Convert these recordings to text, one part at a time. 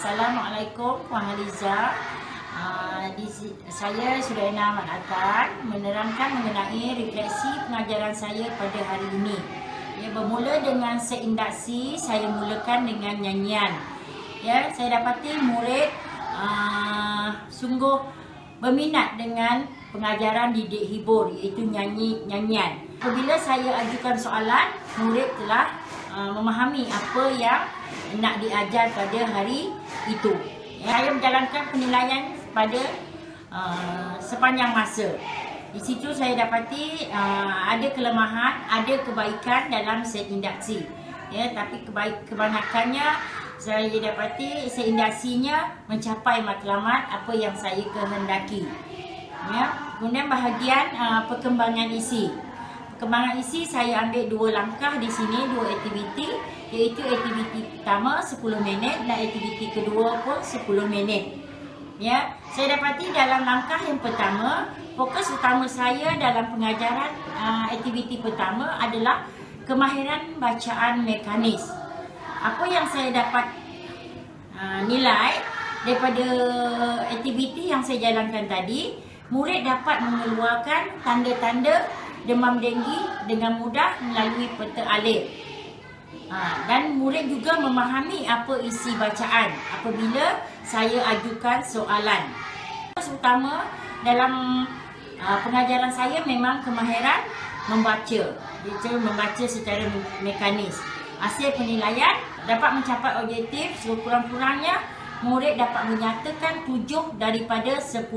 Assalamualaikum Puan Haliza. Saya Suraina Mat Atan menerangkan mengenai refleksi pengajaran saya pada hari ini. Ya, bermula dengan seindaksi, saya mulakan dengan nyanyian. Ya, saya dapati murid sungguh berminat dengan pengajaran didik hibur, iaitu nyanyian. Apabila saya ajukan soalan, murid telah memahami apa yang nak diajar pada hari itu. Saya menjalankan penilaian pada sepanjang masa. Di situ saya dapati ada kelemahan, ada kebaikan dalam seindaksi. Ya, tapi kebanyakannya saya dapati seindaksinya mencapai matlamat apa yang saya kehendaki. Ya, kemudian bahagian perkembangan isi. Perkembangan isi saya ambil dua langkah di sini, dua aktiviti, iaitu aktiviti pertama 10 minit dan aktiviti kedua pun 10 minit. Ya, saya dapati dalam langkah yang pertama, fokus utama saya dalam pengajaran aktiviti pertama adalah kemahiran bacaan mekanis. Apa yang saya dapat nilai daripada aktiviti yang saya jalankan tadi, murid dapat mengeluarkan tanda-tanda demam denggi dengan mudah melalui peta alif. Dan murid juga memahami apa isi bacaan apabila saya ajukan soalan. Fokus utama dalam pengajaran saya memang kemahiran membaca, iaitu membaca secara mekanis. Hasil penilaian dapat mencapai objektif sekurang-kurangnya murid dapat menyatakan 7 daripada 10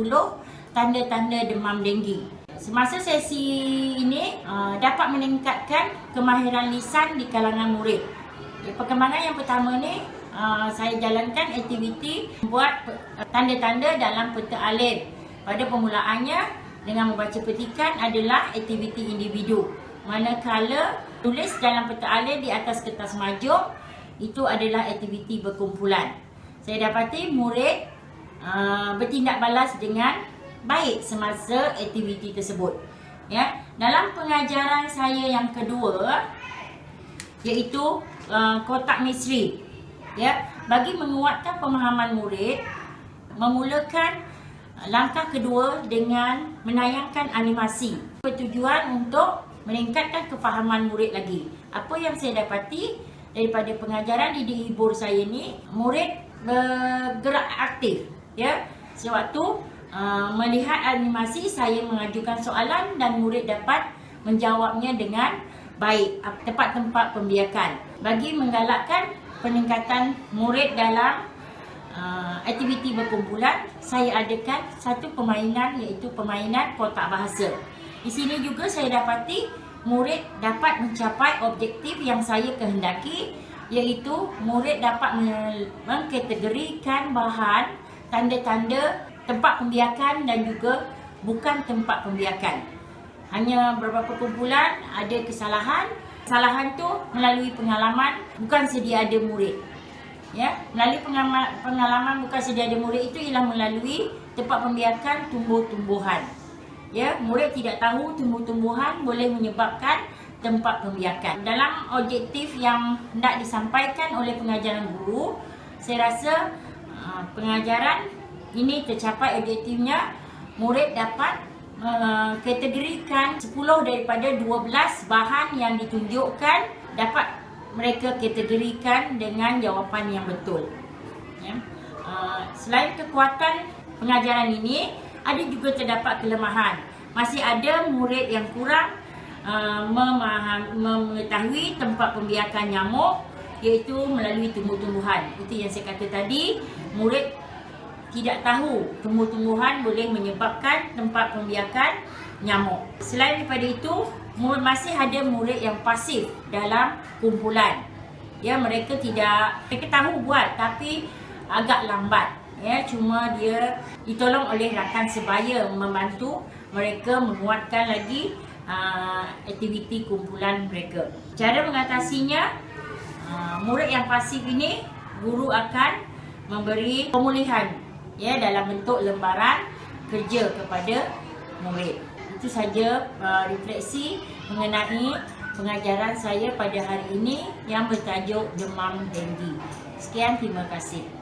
tanda-tanda demam denggi. Semasa sesi ini dapat meningkatkan kemahiran lisan di kalangan murid. Perkembangan yang pertama ni saya jalankan aktiviti membuat tanda-tanda dalam peta alif. Pada permulaannya dengan membaca petikan adalah aktiviti individu. Manakala tulis dalam peta alif di atas kertas majuk itu adalah aktiviti berkumpulan. Saya dapati murid bertindak balas dengan baik semasa aktiviti tersebut. Ya, dalam pengajaran saya yang kedua iaitu kotak misteri. Ya, bagi menguatkan pemahaman murid, memulakan langkah kedua dengan menayangkan animasi. Bertujuan untuk meningkatkan kefahaman murid lagi. Apa yang saya dapati daripada pengajaran didik hibur saya ni, murid bergerak aktif. Ya, sewaktu melihat animasi, saya mengajukan soalan dan murid dapat menjawabnya dengan baik. Tempat-tempat pembiakan. Bagi menggalakkan peningkatan murid dalam aktiviti berkumpulan, saya adakan satu permainan, iaitu permainan kotak bahasa. Di sini juga saya dapati murid dapat mencapai objektif yang saya kehendaki, iaitu murid dapat mengkategorikan bahan, tanda-tanda, tempat pembiakan dan juga bukan tempat pembiakan. Hanya beberapa kumpulan ada kesalahan. Kesalahan tu melalui pengalaman, bukan sedia ada murid. Ya, melalui pengalaman bukan sedia ada murid itu ialah melalui tempat pembiakan tumbuh-tumbuhan. Ya, murid tidak tahu tumbuh-tumbuhan boleh menyebabkan tempat pembiakan. Dalam objektif yang hendak disampaikan oleh pengajaran guru, saya rasa pengajaran ini tercapai objektifnya. Murid dapat kategorikan 10 daripada 12 bahan yang ditunjukkan, dapat mereka kategorikan dengan jawapan yang betul. Ya. Selain kekuatan pengajaran ini, ada juga terdapat kelemahan. Masih ada murid yang kurang mengetahui tempat pembiakan nyamuk, iaitu melalui tumbuh-tumbuhan. Itu yang saya kata tadi, murid tidak tahu tumbuh-tumbuhan boleh menyebabkan tempat pembiakan nyamuk. Selain daripada itu, masih ada murid yang pasif dalam kumpulan. Ya, mereka tahu buat tapi agak lambat. Ya, cuma dia ditolong oleh rakan sebaya membantu mereka menguatkan lagi aktiviti kumpulan mereka. Cara mengatasinya, murid yang pasif ini, guru akan memberi pemulihan, ya, dalam bentuk lembaran kerja kepada murid. Itu saja refleksi mengenai pengajaran saya pada hari ini yang bertajuk demam denggi. Sekian, terima kasih.